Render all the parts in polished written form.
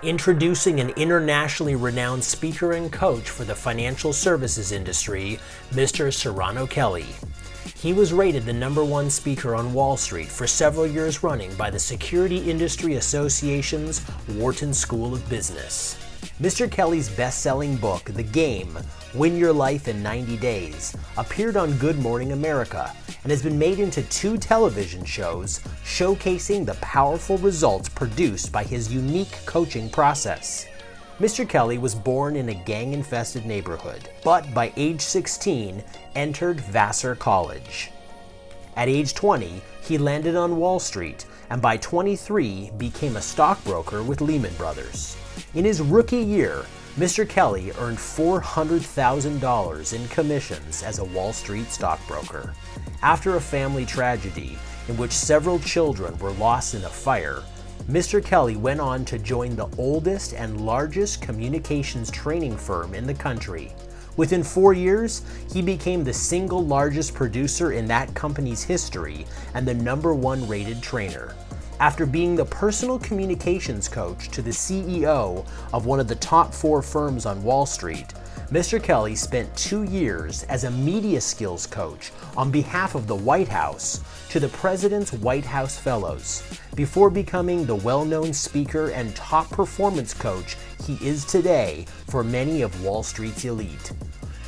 Introducing an internationally renowned speaker and coach for the financial services industry, Mr. Sarano Kelley. He was rated the #1 speaker on Wall Street for several years running by the Security Industry Association's Wharton School of Business. Mr. Kelley's best-selling book, The Game: Win Your Life in 90 Days, appeared on Good Morning America and has been made into 2 television shows showcasing the powerful results produced by his unique coaching process. Mr. Kelley was born in a gang-infested neighborhood, but by age 16 entered Vassar College. At age 20, he landed on Wall Street, and by 23 became a stockbroker with Lehman Brothers. In his rookie year, Mr. Kelley earned $400,000 in commissions as a Wall Street stockbroker. After a family tragedy in which several children were lost in a fire, Mr. Kelley went on to join the oldest and largest communications training firm in the country. Within 4 years, he became the single largest producer in that company's history and the #1 rated trainer. After being the personal communications coach to the CEO of one of the top 4 firms on Wall Street, Mr. Kelley spent 2 years as a media skills coach on behalf of the White House to the President's White House Fellows, before becoming the well-known speaker and top performance coach he is today for many of Wall Street's elite.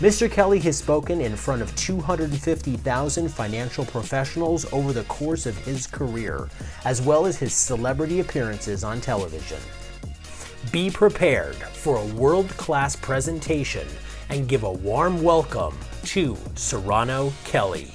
Mr. Kelley has spoken in front of 250,000 financial professionals over the course of his career, as well as his celebrity appearances on television. Be prepared for a world-class presentation and give a warm welcome to Sarano Kelley.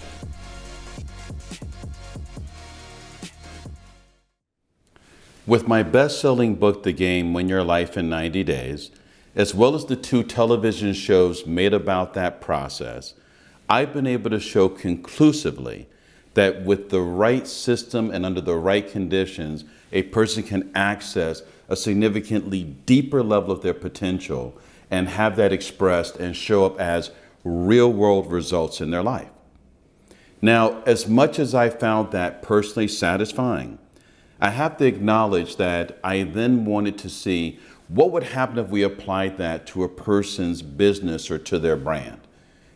With my best-selling book, The Game: Win Your Life in 90 Days, as well as the 2 television shows made about that process, I've been able to show conclusively that with the right system and under the right conditions, a person can access a significantly deeper level of their potential and have that expressed and show up as real-world results in their life. Now, as much as I found that personally satisfying, I have to acknowledge that I then wanted to see what would happen if we applied that to a person's business or to their brand.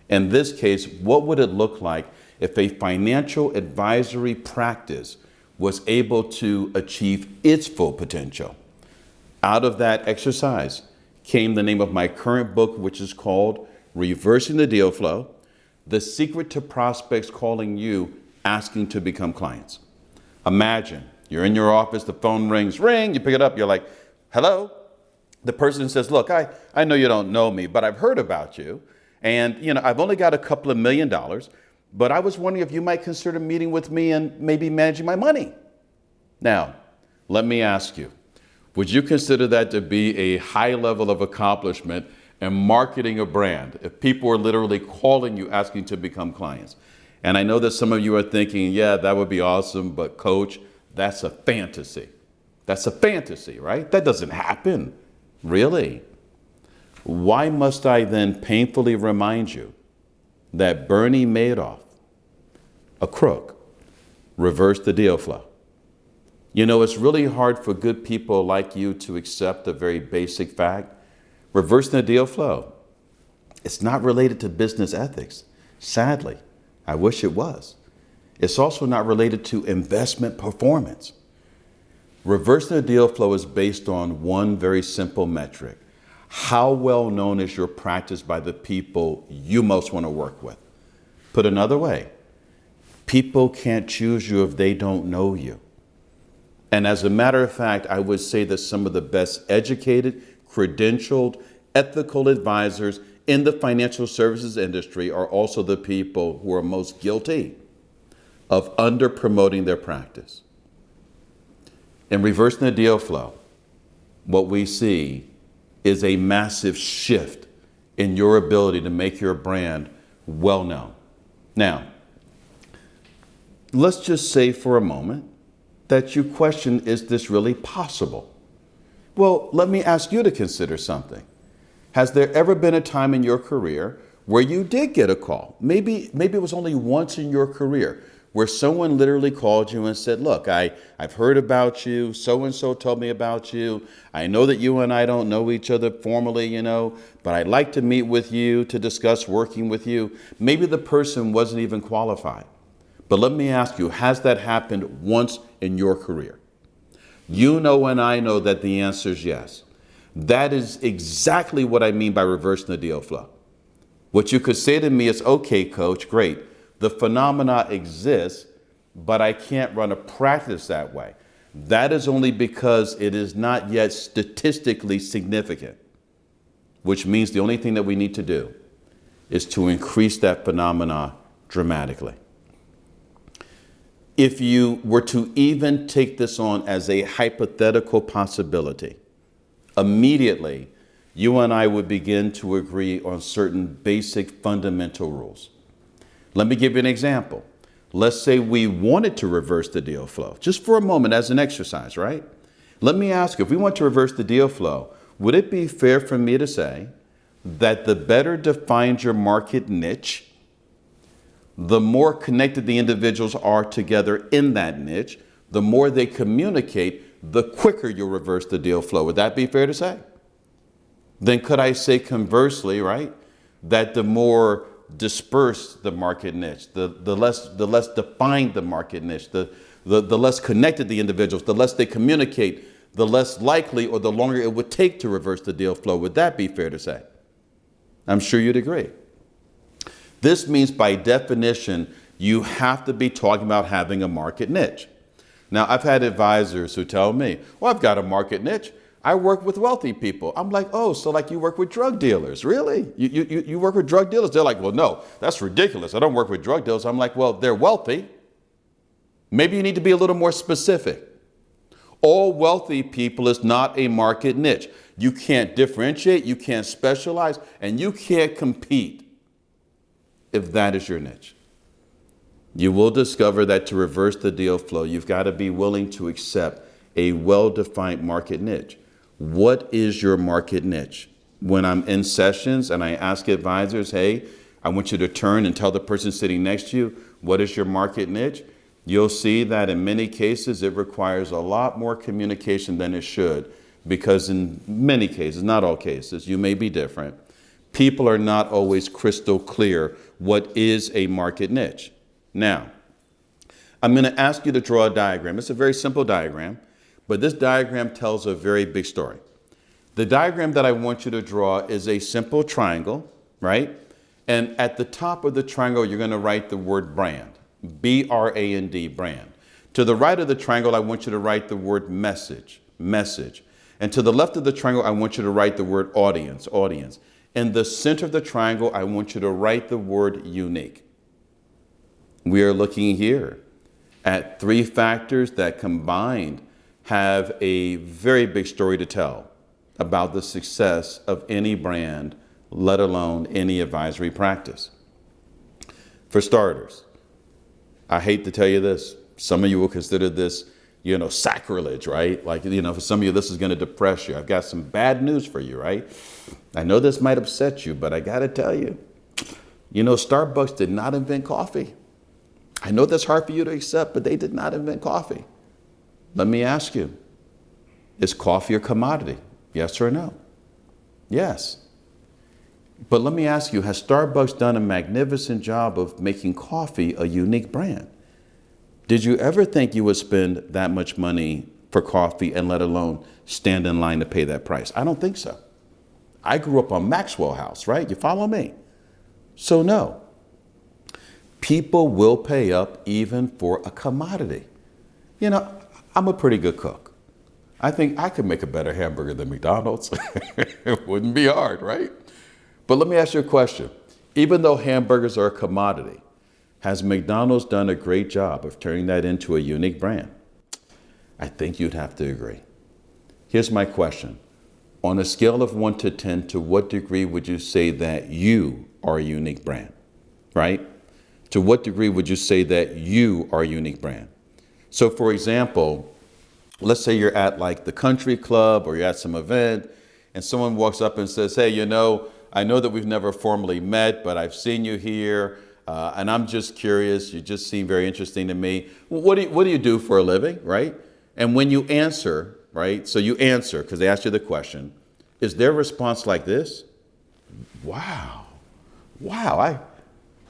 In this case, what would it look like if a financial advisory practice was able to achieve its full potential? Out of that exercise came the name of my current book, which is called Reversing the Deal Flow: The Secret to Prospects Calling You, Asking to Become Clients. Imagine you're in your office, the phone rings, ring, you pick it up, you're like, hello? The person says, look, I know you don't know me, but I've heard about you. And I've only got a couple of $1 million, but I was wondering if you might consider meeting with me and maybe managing my money. Now, let me ask you, would you consider that to be a high level of accomplishment and marketing a brand if people were literally calling you asking to become clients? And I know that some of you are thinking, yeah, that would be awesome, but coach, that's a fantasy. That's a fantasy, right? That doesn't happen. Really? Why must I then painfully remind you that Bernie Madoff, a crook, reversed the deal flow? It's really hard for good people like you to accept a very basic fact. Reversing the deal flow, it's not related to business ethics. Sadly, I wish it was. It's also not related to investment performance. Reversing the deal flow is based on one very simple metric. How well known is your practice by the people you most want to work with? Put another way, people can't choose you if they don't know you. And as a matter of fact, I would say that some of the best educated, credentialed, ethical advisors in the financial services industry are also the people who are most guilty of under-promoting their practice. In reversing the deal flow, what we see is a massive shift in your ability to make your brand well known. Now, let's just say for a moment that you question, is this really possible? Well, let me ask you to consider something. Has there ever been a time in your career where you did get a call? Maybe it was only once in your career where someone literally called you and said, look, I've heard about you. So-and-so told me about you. I know that you and I don't know each other formally, but I'd like to meet with you to discuss working with you. Maybe the person wasn't even qualified. But let me ask you, has that happened once in your career? You know and I know that the answer is yes. That is exactly what I mean by reversing the deal flow. What you could say to me is, okay, coach, great. The phenomena exists, but I can't run a practice that way. That is only because it is not yet statistically significant, which means the only thing that we need to do is to increase that phenomena dramatically. If you were to even take this on as a hypothetical possibility, immediately you and I would begin to agree on certain basic fundamental rules. Let me give you an example. Let's say we wanted to reverse the deal flow, just for a moment as an exercise, right? Let me ask you, if we want to reverse the deal flow, would it be fair for me to say that the better defined your market niche, the more connected the individuals are together in that niche, the more they communicate, the quicker you'll reverse the deal flow? Would that be fair to say? Then could I say conversely, right, that the more dispersed the market niche, the less defined the market niche, the less connected the individuals, the less they communicate, the less likely or the longer it would take to reverse the deal flow? Would that be fair to say? I'm sure you'd agree. This means by definition, you have to be talking about having a market niche. Now, I've had advisors who tell me, well, I've got a market niche. I work with wealthy people. I'm like, oh, so like you work with drug dealers? Really? You work with drug dealers? They're like, well, no, that's ridiculous. I don't work with drug dealers. I'm like, well, they're wealthy. Maybe you need to be a little more specific. All wealthy people is not a market niche. You can't differentiate, you can't specialize, and you can't compete if that is your niche. You will discover that to reverse the deal flow, you've got to be willing to accept a well-defined market niche. What is your market niche? When I'm in sessions and I ask advisors, hey, I want you to turn and tell the person sitting next to you, what is your market niche? You'll see that in many cases, it requires a lot more communication than it should, because in many cases, not all cases, you may be different. People are not always crystal clear what is a market niche. Now, I'm going to ask you to draw a diagram. It's a very simple diagram, but this diagram tells a very big story. The diagram that I want you to draw is a simple triangle, right? And at the top of the triangle, you're going to write the word brand, B-R-A-N-D, brand. To the right of the triangle, I want you to write the word message, message. And to the left of the triangle, I want you to write the word audience, audience. In the center of the triangle, I want you to write the word unique. We are looking here at three factors that combined have a very big story to tell about the success of any brand, let alone any advisory practice. For starters, I hate to tell you this, some of you will consider this, sacrilege, right? Like, for some of you, this is going to depress you. I've got some bad news for you, right? I know this might upset you, but I got to tell you, Starbucks did not invent coffee. I know that's hard for you to accept, but they did not invent coffee. Let me ask you, is coffee a commodity? Yes or no? Yes. But let me ask you, has Starbucks done a magnificent job of making coffee a unique brand? Did you ever think you would spend that much money for coffee and let alone stand in line to pay that price? I don't think so. I grew up on Maxwell House, right? You follow me? So no. People will pay up even for a commodity. I'm a pretty good cook. I think I could make a better hamburger than McDonald's. It wouldn't be hard, right? But let me ask you a question. Even though hamburgers are a commodity, has McDonald's done a great job of turning that into a unique brand? I think you'd have to agree. Here's my question. On a scale of 1 to 10, to what degree would you say that you are a unique brand, right? To what degree would you say that you are a unique brand? So for example, let's say you're at like the country club or you're at some event and someone walks up and says, hey, I know that we've never formally met, but I've seen you here. and I'm just curious. You just seem very interesting to me. What do you do for a living, right? And when you answer, right? So you answer because they asked you the question. Is their response like this? Wow,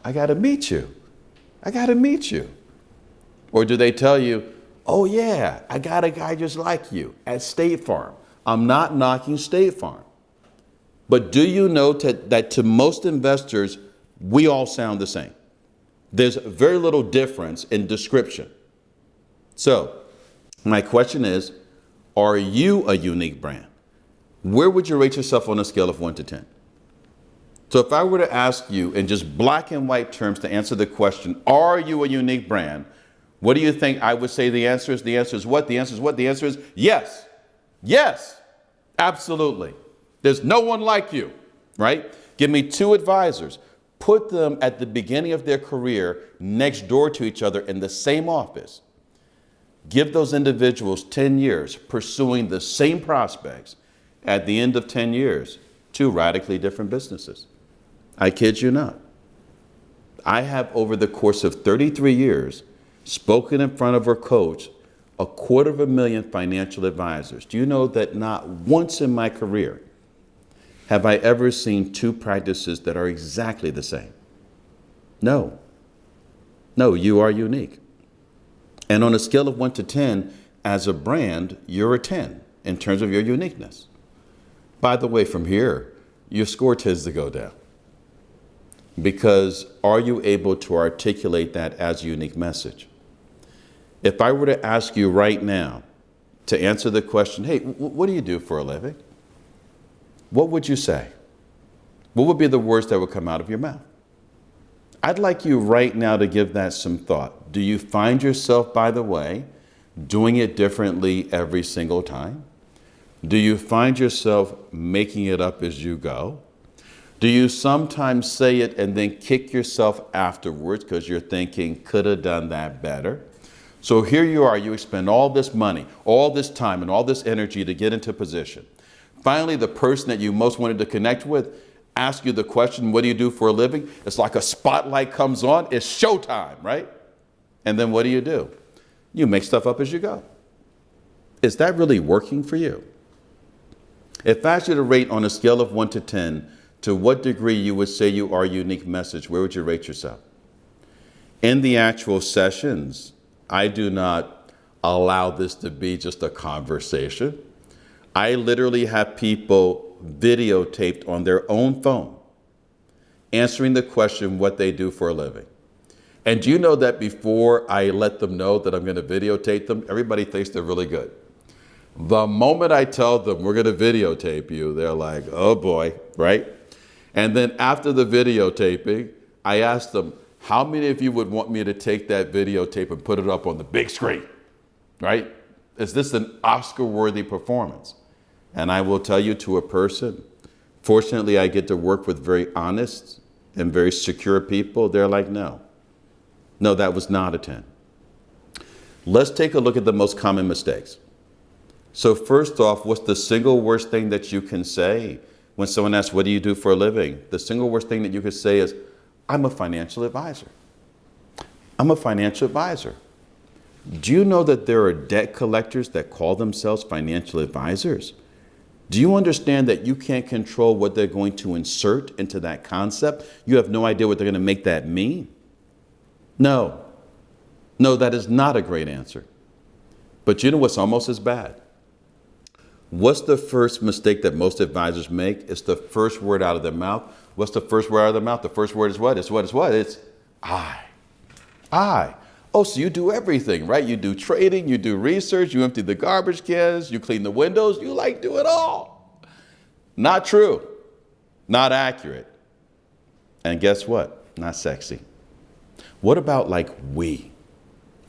I got to meet you. I got to meet you. Or do they tell you, oh yeah, I got a guy just like you at State Farm. I'm not knocking State Farm. But do you know that to most investors, we all sound the same? There's very little difference in description. So my question is, are you a unique brand? Where would you rate yourself on a scale of 1 to 10? So if I were to ask you in just black and white terms to answer the question, are you a unique brand? What do you think I would say the answer is? The answer is what? The answer is what? The answer is yes. Yes, absolutely. There's no one like you, right? Give me 2 advisors. Put them at the beginning of their career next door to each other in the same office. Give those individuals 10 years pursuing the same prospects. At the end of 10 years, 2 radically different businesses. I kid you not. I have, over the course of 33 years, spoken in front of or coached 250,000 financial advisors. Do you know that not once in my career have I ever seen 2 practices that are exactly the same? No. No, you are unique. And on a scale of 1 to 10, as a brand, you're a 10 in terms of your uniqueness. By the way, from here, your score tends to go down. Because are you able to articulate that as a unique message? If I were to ask you right now to answer the question, hey, what do you do for a living? What would you say? What would be the words that would come out of your mouth? I'd like you right now to give that some thought. Do you find yourself, by the way, doing it differently every single time? Do you find yourself making it up as you go? Do you sometimes say it and then kick yourself afterwards because you're thinking, could have done that better? So here you are, you expend all this money, all this time, and all this energy to get into position. Finally, the person that you most wanted to connect with asks you the question, what do you do for a living? It's like a spotlight comes on, it's showtime, right? And then what do? You make stuff up as you go. Is that really working for you? If I asked you to rate on a scale of 1 to 10, to what degree you would say you are a unique message, where would you rate yourself? In the actual sessions, I do not allow this to be just a conversation. I literally have people videotaped on their own phone answering the question what they do for a living. And do you know that before I let them know that I'm going to videotape them, everybody thinks they're really good. The moment I tell them we're going to videotape you, they're like, oh boy, right? And then after the videotaping, I ask them, how many of you would want me to take that videotape and put it up on the big screen, right? Is this an Oscar-worthy performance? And I will tell you to a person, fortunately, I get to work with very honest and very secure people. They're like, no, that was not a 10. Let's take a look at the most common mistakes. So first off, what's the single worst thing that you can say when someone asks, what do you do for a living? The single worst thing that you could say is, I'm a financial advisor. I'm a financial advisor. Do you know that there are debt collectors that call themselves financial advisors? Do you understand that you can't control what they're going to insert into that concept? You have no idea what they're going to make that mean? No, that is not a great answer. But you know what's almost as bad? What's the first mistake that most advisors make? It's the first word out of their mouth. What's the first word out of their mouth? The first word is what? It's what? It's I. Oh, so you do everything, right? You do trading, you do research, you empty the garbage cans, you clean the windows, you do it all. Not true. Not accurate. And guess what? Not sexy. What about we?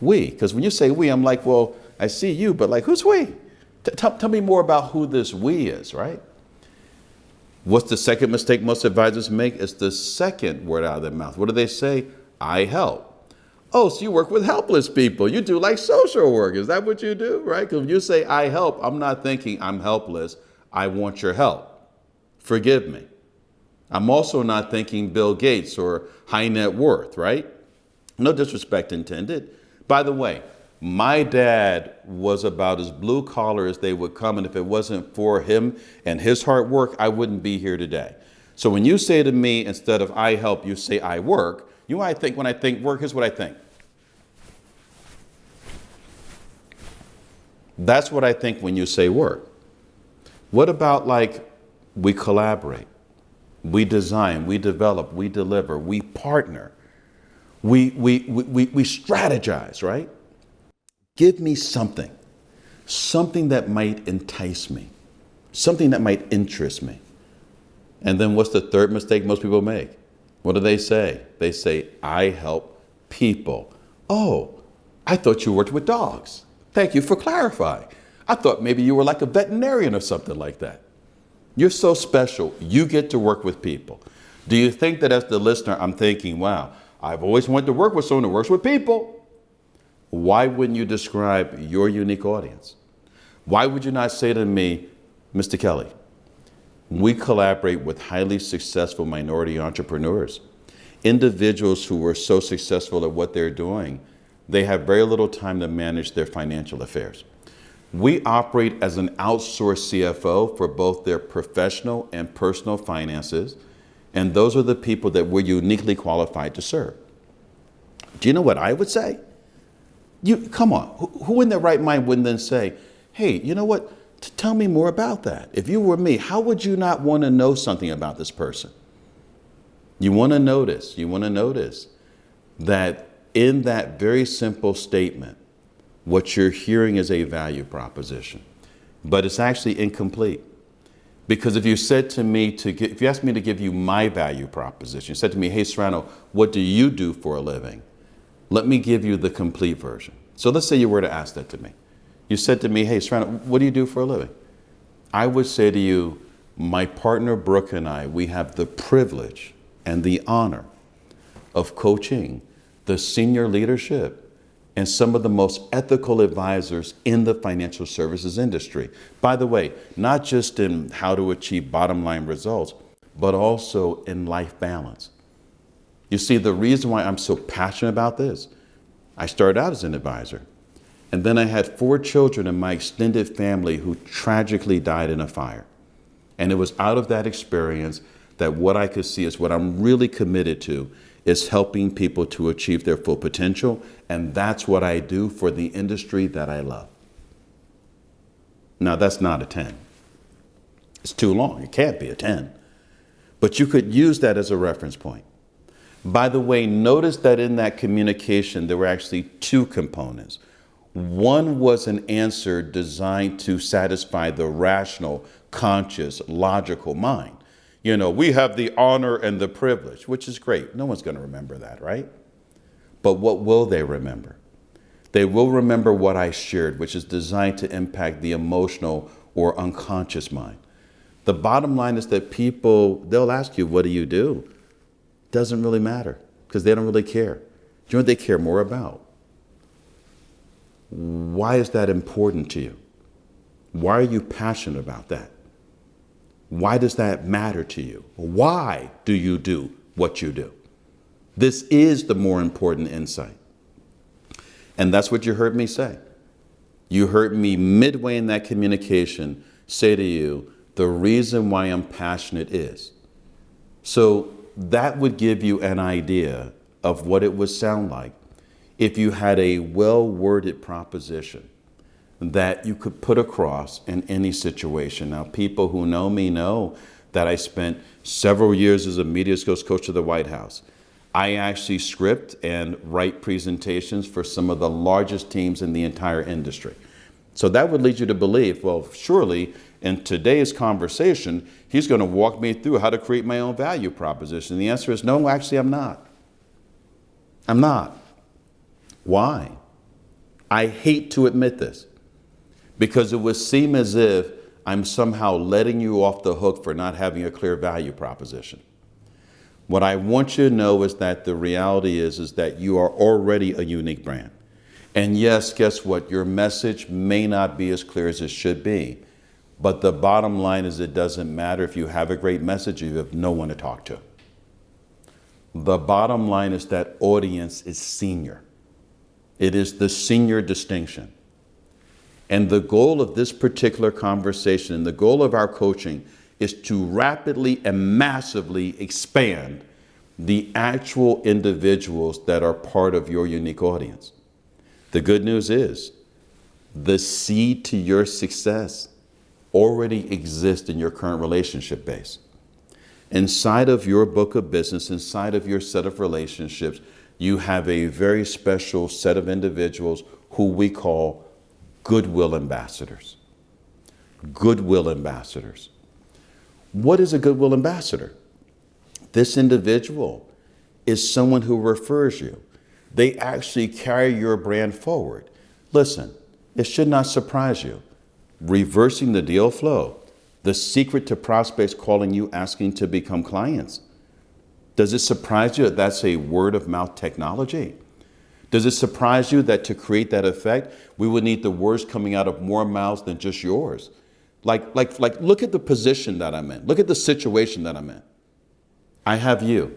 We, because when you say we, I'm like, well, I see you, but who's we? Tell me more about who this we is, right? What's the second mistake most advisors make? It's the second word out of their mouth. What do they say? I help. Oh, so you work with helpless people. You do social work. Is that what you do, right? Because when you say I help, I'm not thinking I'm helpless. I want your help. Forgive me. I'm also not thinking Bill Gates or high net worth, right? No disrespect intended. By the way, my dad was about as blue collar as they would come, and if it wasn't for him and his hard work, I wouldn't be here today. So when you say to me, instead of I help, you say I work, you know what I think when I think work? Here's what I think. That's what I think when you say work. What about like we collaborate, we design, we develop, we deliver, we partner, we strategize, right? Give me something that might entice me, something that might interest me. And then what's the third mistake most people make? What do they say? They say, I help people. Oh, I thought you worked with dogs. Thank you for clarifying. I thought maybe you were like a veterinarian or something like that. You're so special. You get to work with people. Do you think that as the listener, I'm thinking, wow, I've always wanted to work with someone who works with people? Why wouldn't you describe your unique audience? Why would you not say to me, Mr. Kelley, we collaborate with highly successful minority entrepreneurs, individuals who are so successful at what they're doing, they have very little time to manage their financial affairs. We operate as an outsourced CFO for both their professional and personal finances, and those are the people that we're uniquely qualified to serve. Do you know what I would say? Come on, who in their right mind wouldn't then say, hey, you know what? Tell me more about that. If you were me, how would you not want to know something about this person? You want to notice that in that very simple statement, what you're hearing is a value proposition, but it's actually incomplete. Because if you said to me if you asked me to give you my value proposition, you said to me, hey, Serrano, what do you do for a living? Let me give you the complete version. So let's say you were to ask that to me. You said to me, hey, Serrano, what do you do for a living? I would say to you, my partner Brooke and I, we have the privilege and the honor of coaching the senior leadership and some of the most ethical advisors in the financial services industry. By the way, not just in how to achieve bottom line results, but also in life balance. You see, the reason why I'm so passionate about this, I started out as an advisor, and then I had 4 children in my extended family who tragically died in a fire. And it was out of that experience that what I could see is what I'm really committed to is helping people to achieve their full potential. And that's what I do for the industry that I love. Now, that's not a 10. It's too long. It can't be a 10. But you could use that as a reference point. By the way, notice that in that communication, there were actually 2 components. One was an answer designed to satisfy the rational, conscious, logical mind. You know, we have the honor and the privilege, which is great. No one's going to remember that, right? But what will they remember? They will remember what I shared, which is designed to impact the emotional or unconscious mind. The bottom line is that people, they'll ask you, what do you do? Doesn't really matter because they don't really care. Do you know what they care more about? Why is that important to you? Why are you passionate about that? Why does that matter to you? Why do you do what you do? This is the more important insight. And that's what you heard me say. You heard me midway in that communication say to you, the reason why I'm passionate is. So that would give you an idea of what it would sound like if you had a well-worded proposition that you could put across in any situation. Now, people who know me know that I spent several years as a media skills coach at the White House. I actually script and write presentations for some of the largest teams in the entire industry. So that would lead you to believe, well, surely in today's conversation, he's going to walk me through how to create my own value proposition. The answer is no, actually, I'm not. I'm not. Why? I hate to admit this, because it would seem as if I'm somehow letting you off the hook for not having a clear value proposition. What I want you to know is that the reality is that you are already a unique brand. And yes, guess what? Your message may not be as clear as it should be, But the bottom line is it doesn't matter if you have a great message, you have no one to talk to. The bottom line is that audience is senior. It is the senior distinction. And the goal of this particular conversation and the goal of our coaching is to rapidly and massively expand the actual individuals that are part of your unique audience. The good news is the seed to your success already exists in your current relationship base. Inside of your book of business, inside of your set of relationships, you have a very special set of individuals who we call goodwill ambassadors. Goodwill ambassadors. What is a goodwill ambassador? This individual is someone who refers you. They actually carry your brand forward. Listen, it should not surprise you. Reversing the deal flow. The secret to prospects calling you, asking to become clients. Does it surprise you that that's a word of mouth technology? Does it surprise you that to create that effect, we would need the words coming out of more mouths than just yours? Like, look at the position that I'm in. Look at the situation that I'm in. I have you,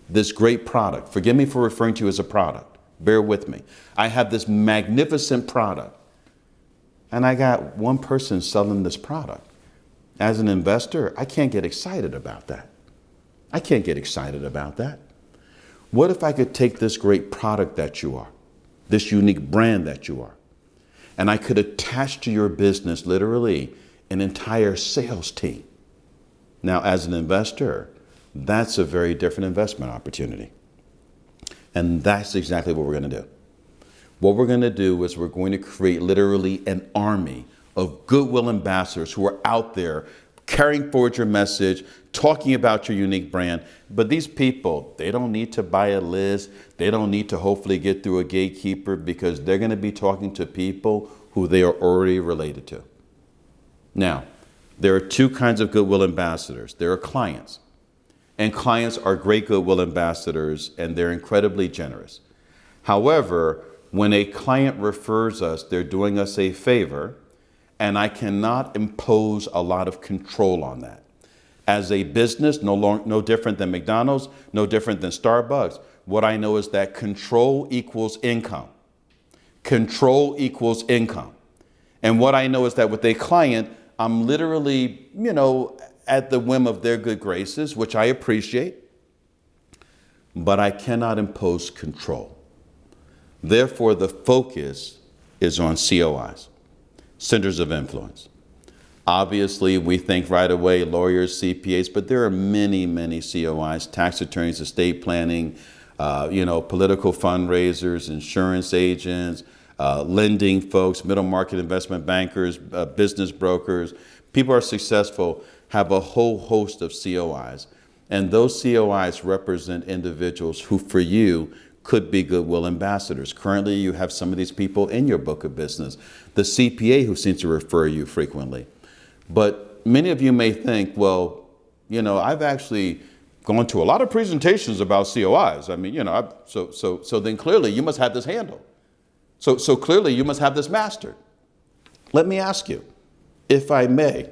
this great product. Forgive me for referring to you as a product. Bear with me. I have this magnificent product, and I got one person selling this product. As an investor, I can't get excited about that. I can't get excited about that. What if I could take this great product that you are, this unique brand that you are, and I could attach to your business literally an entire sales team? Now, as an investor, that's a very different investment opportunity. And that's exactly what we're going to do. What we're going to do is we're going to create literally an army of goodwill ambassadors who are out there carrying forward your message, talking about your unique brand. But these people, they don't need to buy a list. They don't need to hopefully get through a gatekeeper, because they're going to be talking to people who they are already related to. Now, there are two kinds of goodwill ambassadors. There are clients. And clients are great goodwill ambassadors, and they're incredibly generous. However, when a client refers us, they're doing us a favor, and I cannot impose a lot of control on that. As a business, no different than McDonald's, no different than Starbucks, what I know is that control equals income. Control equals income. And what I know is that with a client, I'm literally, at the whim of their good graces, which I appreciate, but I cannot impose control. Therefore, the focus is on COIs, centers of influence. Obviously, we think right away lawyers, CPAs, but there are many, many COIs, tax attorneys, estate planning, political fundraisers, insurance agents, lending folks, middle market investment bankers, business brokers. People are successful, have a whole host of COIs. And those COIs represent individuals who, for you, could be goodwill ambassadors. Currently, you have some of these people in your book of business. The CPA who seems to refer you frequently. But many of you may think, well, I've actually gone to a lot of presentations about COIs. I mean, so then clearly you must have this handled. So clearly you must have this mastered. Let me ask you, if I may,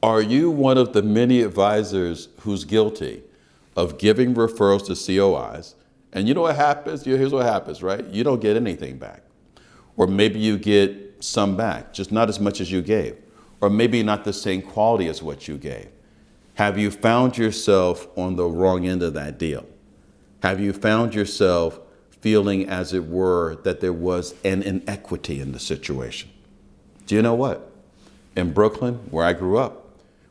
are you one of the many advisors who's guilty of giving referrals to COIs? And you know what happens? Here's what happens, right? You don't get anything back. Or maybe you get some back, just not as much as you gave. Or maybe not the same quality as what you gave. Have you found yourself on the wrong end of that deal? Have you found yourself feeling, as it were, that there was an inequity in the situation? Do you know what? In Brooklyn, where I grew up,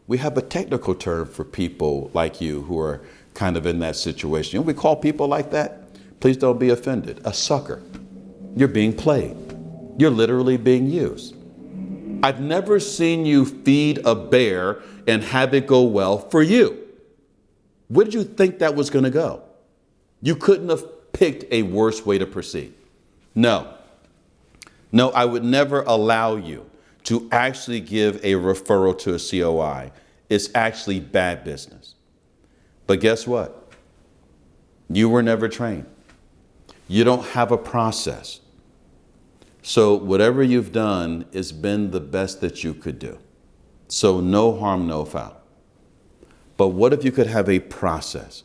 we have a technical term for people like you who are kind of in that situation. You know what we call people like that? Please don't be offended. A sucker. You're being played. You're literally being used. I've never seen you feed a bear and have it go well for you. Where did you think that was going to go? You couldn't have picked a worse way to proceed. No, I would never allow you to actually give a referral to a COI. It's actually bad business. But guess what? You were never trained. You don't have a process. So whatever you've done has been the best that you could do. So no harm, no foul. But what if you could have a process?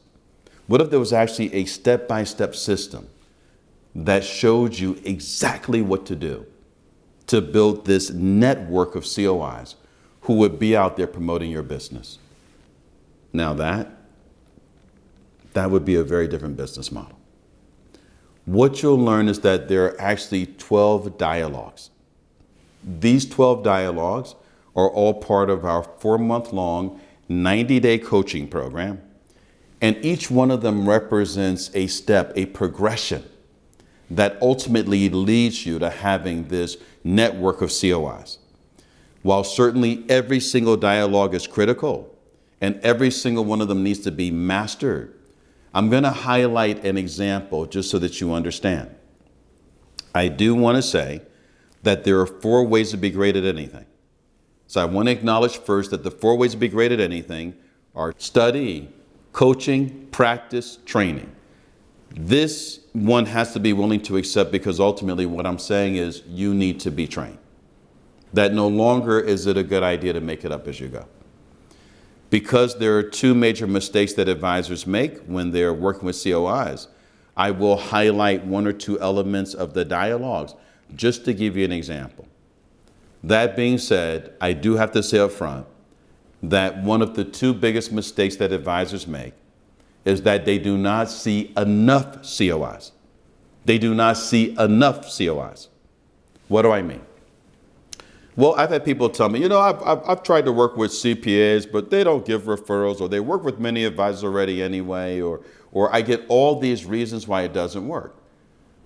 What if there was actually a step-by-step system that showed you exactly what to do to build this network of COIs who would be out there promoting your business? Now that would be a very different business model. What you'll learn is that there are actually 12 dialogues. These 12 dialogues are all part of our 4-month-long 90-day coaching program. And each one of them represents a step, a progression that ultimately leads you to having this network of COIs. While certainly every single dialogue is critical and every single one of them needs to be mastered, I'm going to highlight an example just so that you understand. I do want to say that there are 4 ways to be great at anything. So I want to acknowledge first that the 4 ways to be great at anything are study, coaching, practice, training. This one has to be willing to accept, because ultimately what I'm saying is you need to be trained. That no longer is it a good idea to make it up as you go. Because there are 2 major mistakes that advisors make when they're working with COIs, I will highlight 1 or 2 elements of the dialogues just to give you an example. That being said, I do have to say up front that one of the 2 biggest mistakes that advisors make is that they do not see enough COIs. They do not see enough COIs. What do I mean? Well, I've had people tell me, I've tried to work with CPAs, but they don't give referrals, or they work with many advisors already anyway, or I get all these reasons why it doesn't work.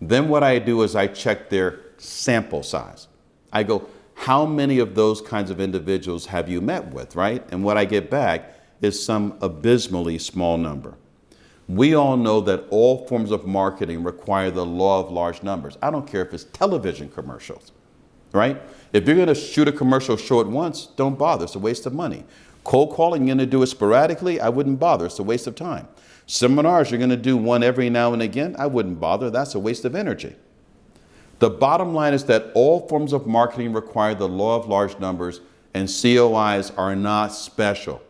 Then what I do is I check their sample size. I go, how many of those kinds of individuals have you met with, right? And what I get back is some abysmally small number. We all know that all forms of marketing require the law of large numbers. I don't care if it's television commercials, right? If you're going to shoot a commercial, show it once, don't bother. It's a waste of money. Cold calling, you're going to do it sporadically, I wouldn't bother. It's a waste of time. Seminars, you're going to do one every now and again, I wouldn't bother. That's a waste of energy. The bottom line is that all forms of marketing require the law of large numbers, and COIs are not special.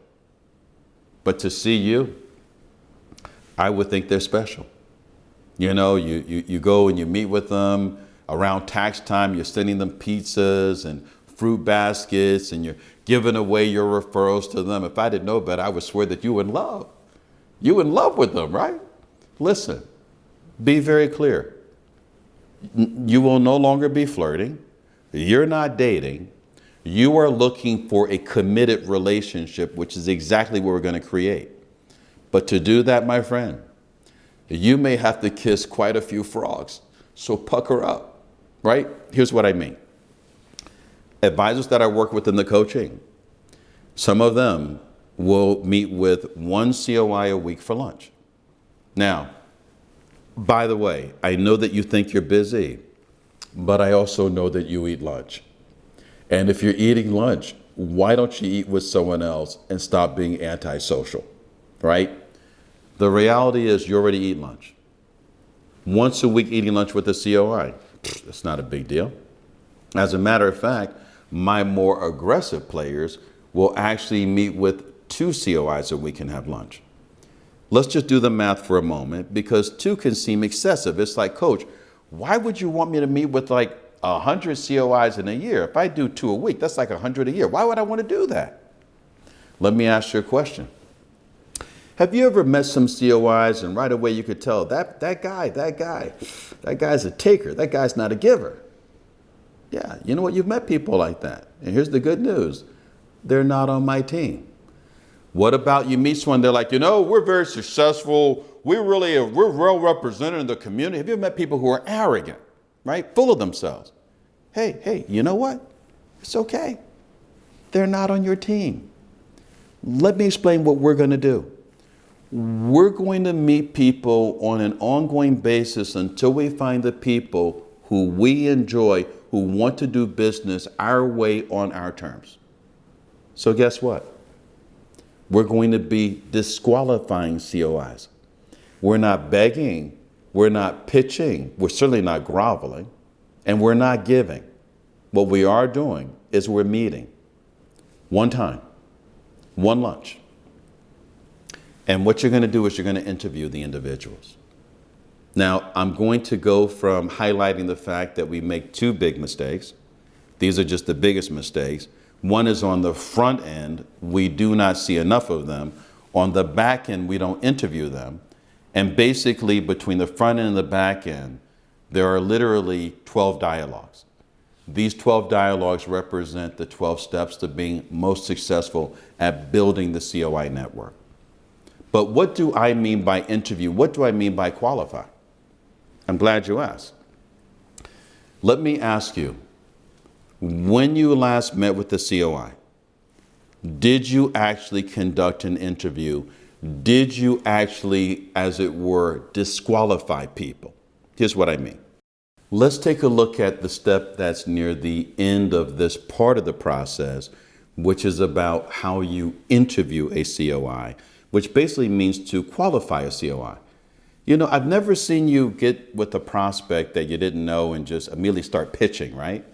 But to see you, I would think they're special. You go and you meet with them around tax time, you're sending them pizzas and fruit baskets, and you're giving away your referrals to them. If I didn't know better, I would swear that you in love. You in love with them, right? Listen, be very clear. You will no longer be flirting. You're not dating. You are looking for a committed relationship, which is exactly what we're going to create. But to do that, my friend, you may have to kiss quite a few frogs. So pucker up, right? Here's what I mean. Advisors that I work with in the coaching, some of them will meet with 1 COI a week for lunch. Now, by the way, I know that you think you're busy, but I also know that you eat lunch. And if you're eating lunch, why don't you eat with someone else and stop being antisocial, right? The reality is you already eat lunch. Once a week eating lunch with a COI, it's not a big deal. As a matter of fact, my more aggressive players will actually meet with 2 COIs a week and have lunch. Let's just do the math for a moment, because 2 can seem excessive. It's like, Coach, why would you want me to meet with like 100 COIs in a year? If I do 2 a week, that's like 100 a year. Why would I want to do that? Let me ask you a question. Have you ever met some COIs and right away you could tell that guy's a taker, that guy's not a giver? Yeah, you know what? You've met people like that. And here's the good news. They're not on my team. What about you meet someone, they're like, we're very successful. We're well represented in the community. Have you ever met people who are arrogant, right? Full of themselves. Hey, you know what? It's okay. They're not on your team. Let me explain what we're going to do. We're going to meet people on an ongoing basis until we find the people who we enjoy, who want to do business our way on our terms. So guess what? We're going to be disqualifying COIs. We're not begging. We're not pitching. We're certainly not groveling. And we're not giving. What we are doing is we're meeting one time, one lunch. And what you're going to do is you're going to interview the individuals. Now, I'm going to go from highlighting the fact that we make two big mistakes. These are just the biggest mistakes. One is on the front end, we do not see enough of them. On the back end, we don't interview them. And basically, between the front end and the back end, there are literally 12 dialogues. These 12 dialogues represent the 12 steps to being most successful at building the COI network. But what do I mean by interview? What do I mean by qualify? I'm glad you asked. Let me ask you, when you last met with the COI, did you actually conduct an interview? Did you actually, as it were, disqualify people? Here's what I mean. Let's take a look at the step that's near the end of this part of the process, which is about how you interview a COI, which basically means to qualify a COI. You know, I've never seen you get with a prospect that you didn't know and just immediately start pitching, right?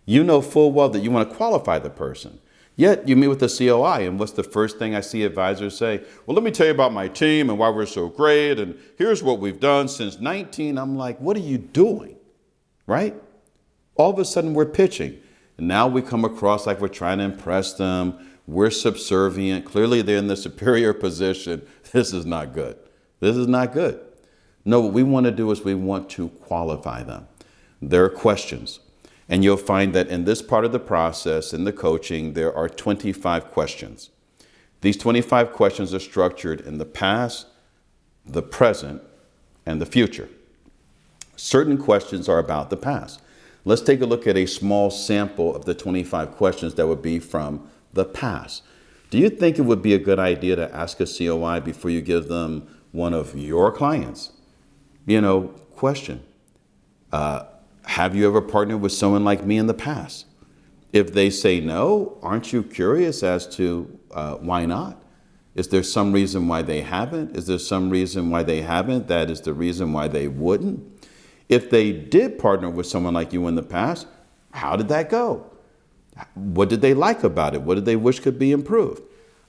You know full well that you want to qualify the person. Yet you meet with the COI, and what's the first thing I see advisors say? Well, let me tell you about my team and why we're so great, and here's what we've done since 19. I'm like, what are you doing, right? All of a sudden we're pitching. And now we come across like we're trying to impress them. We're subservient. Clearly they're in the superior position. This is not good. This is not good. No, what we want to do is we want to qualify them. There are questions. And you'll find that in this part of the process, in the coaching, there are 25 questions. These 25 questions are structured in the past, the present, and the future. Certain questions are about the past. Let's take a look at a small sample of the 25 questions that would be from the past. Do you think it would be a good idea to ask a COI before you give them one of your clients? Question. Have you ever partnered with someone like me in the past? If they say no, aren't you curious as to why not? Is there some reason why they haven't? Is there some reason why they haven't that is the reason why they wouldn't? If they did partner with someone like you in the past, how did that go? What did they like about it? What did they wish could be improved?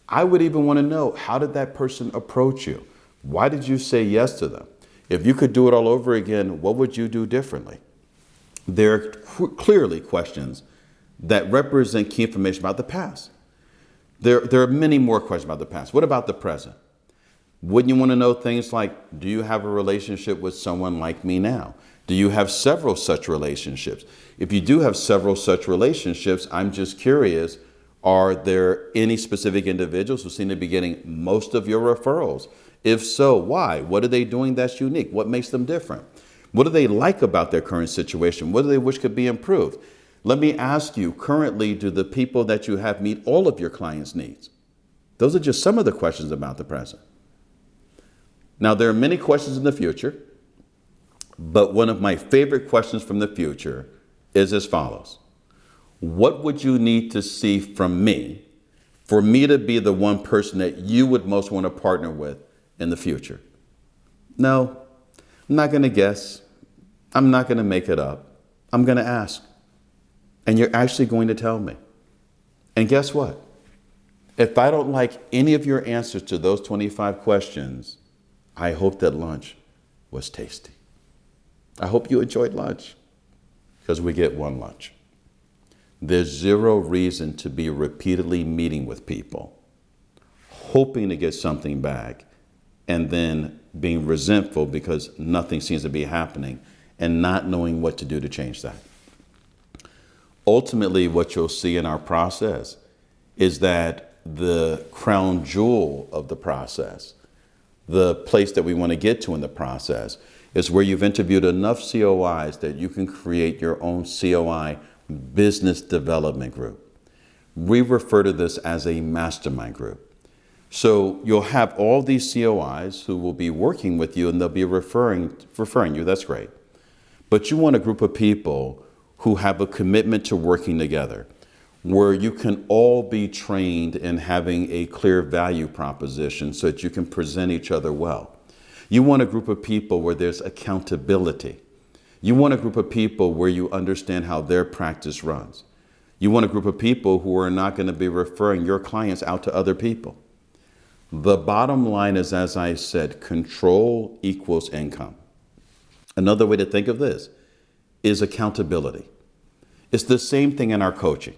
I would even want to know, how did that person approach you? Why did you say yes to them? If you could do it all over again, what would you do differently? There are clearly questions that represent key information about the past. There are many more questions about the past. What about the present? Wouldn't you want to know things like, do you have a relationship with someone like me now? Do you have several such relationships? If you do have several such relationships, I'm just curious, are there any specific individuals who seem to be getting most of your referrals? If so, why? What are they doing that's unique? What makes them different? What do they like about their current situation? What do they wish could be improved? Let me ask you, currently, do the people that you have meet all of your clients' needs? Those are just some of the questions about the present. Now, there are many questions in the future, but one of my favorite questions from the future is as follows. What would you need to see from me for me to be the one person that you would most want to partner with in the future? No, I'm not going to guess. I'm not going to make it up. I'm going to ask. And you're actually going to tell me. And guess what? If I don't like any of your answers to those 25 questions, I hope that lunch was tasty. I hope you enjoyed lunch, because we get one lunch. There's zero reason to be repeatedly meeting with people, hoping to get something back, and then being resentful because nothing seems to be happening and not knowing what to do to change that. Ultimately, what you'll see in our process is that the crown jewel of the process, the place that we want to get to in the process, is where you've interviewed enough COIs that you can create your own COI business development group. We refer to this as a mastermind group. So you'll have all these COIs who will be working with you, and they'll be referring you. That's great. But you want a group of people who have a commitment to working together, where you can all be trained in having a clear value proposition so that you can present each other well. You want a group of people where there's accountability. You want a group of people where you understand how their practice runs. You want a group of people who are not going to be referring your clients out to other people. The bottom line is, as I said, control equals income. Another way to think of this is accountability. It's the same thing in our coaching.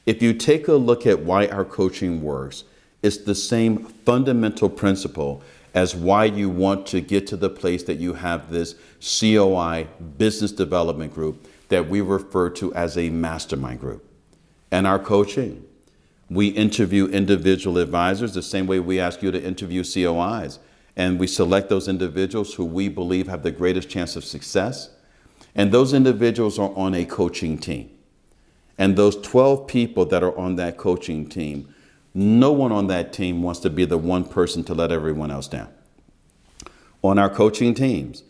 If you take a look at why our coaching works, it's the same fundamental principle as why you want to get to the place that you have this COI business development group that we refer to as a mastermind group. And our coaching, we interview individual advisors the same way we ask you to interview COIs. And we select those individuals who we believe have the greatest chance of success. And those individuals are on a coaching team. And those 12 people that are on that coaching team, no one on that team wants to be the one person to let everyone else down. On our coaching teams,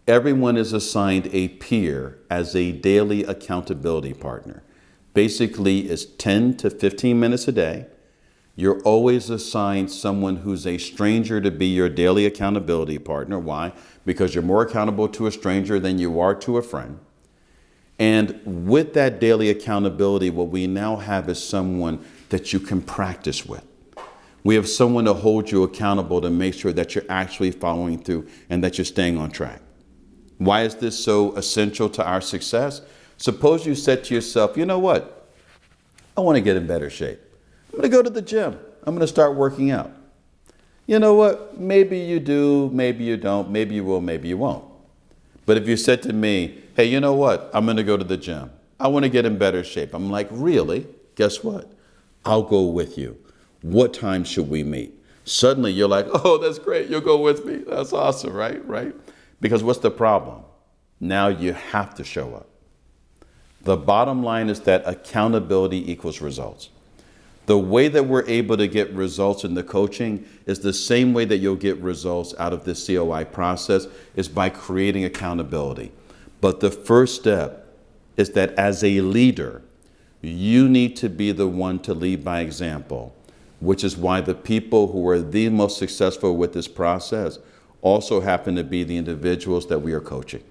everyone is assigned a peer as a daily accountability partner. Basically, it's 10 to 15 minutes a day. You're always assigned someone who's a stranger to be your daily accountability partner. Why? Because you're more accountable to a stranger than you are to a friend. And with that daily accountability, what we now have is someone that you can practice with. We have someone to hold you accountable to make sure that you're actually following through and that you're staying on track. Why is this so essential to our success? Suppose you said to yourself, you know what? I want to get in better shape. I'm going to go to the gym. I'm going to start working out. You know what? Maybe you do, maybe you don't, maybe you will, maybe you won't. But if you said to me, hey, you know what? I'm going to go to the gym. I want to get in better shape. I'm like, really? Guess what? I'll go with you. What time should we meet? Suddenly you're like, oh, that's great. You'll go with me. That's awesome, right? Because what's the problem? Now you have to show up. The bottom line is that accountability equals results. The way that we're able to get results in the coaching is the same way that you'll get results out of this COI process is by creating accountability. But the first step is that as a leader, you need to be the one to lead by example, which is why the people who are the most successful with this process also happen to be the individuals that we are coaching.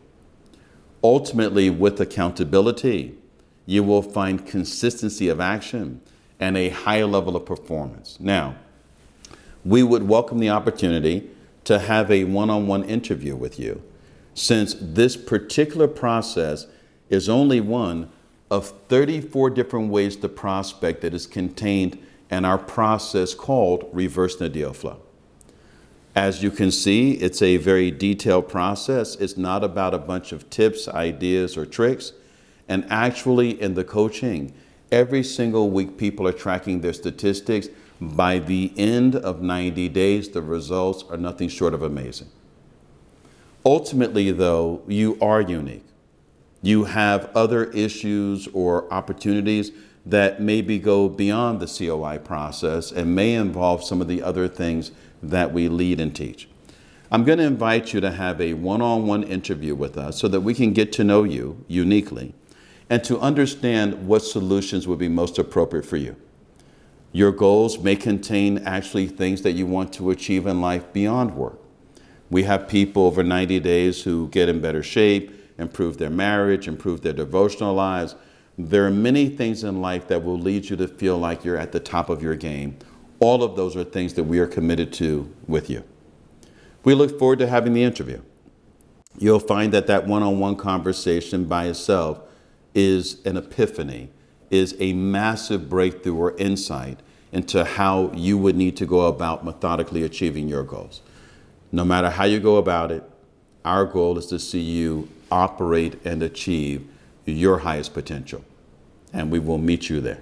Ultimately, with accountability, you will find consistency of action and a higher level of performance. Now, we would welcome the opportunity to have a one-on-one interview with you, since this particular process is only one of 34 different ways to prospect that is contained in our process called Reverse the Deal Flow. As you can see, it's a very detailed process. It's not about a bunch of tips, ideas, or tricks. And actually, in the coaching, every single week, people are tracking their statistics. By the end of 90 days, the results are nothing short of amazing. Ultimately, though, you are unique. You have other issues or opportunities that maybe go beyond the COI process and may involve some of the other things that we lead and teach. I'm going to invite you to have a one-on-one interview with us so that we can get to know you uniquely and to understand what solutions would be most appropriate for you. Your goals may contain actually things that you want to achieve in life beyond work. We have people over 90 days who get in better shape, improve their marriage, improve their devotional lives. There are many things in life that will lead you to feel like you're at the top of your game. All of those are things that we are committed to with you. We look forward to having the interview. You'll find that that one-on-one conversation by itself is an epiphany, is a massive breakthrough or insight into how you would need to go about methodically achieving your goals. No matter how you go about it, our goal is to see you operate and achieve your highest potential. And we will meet you there.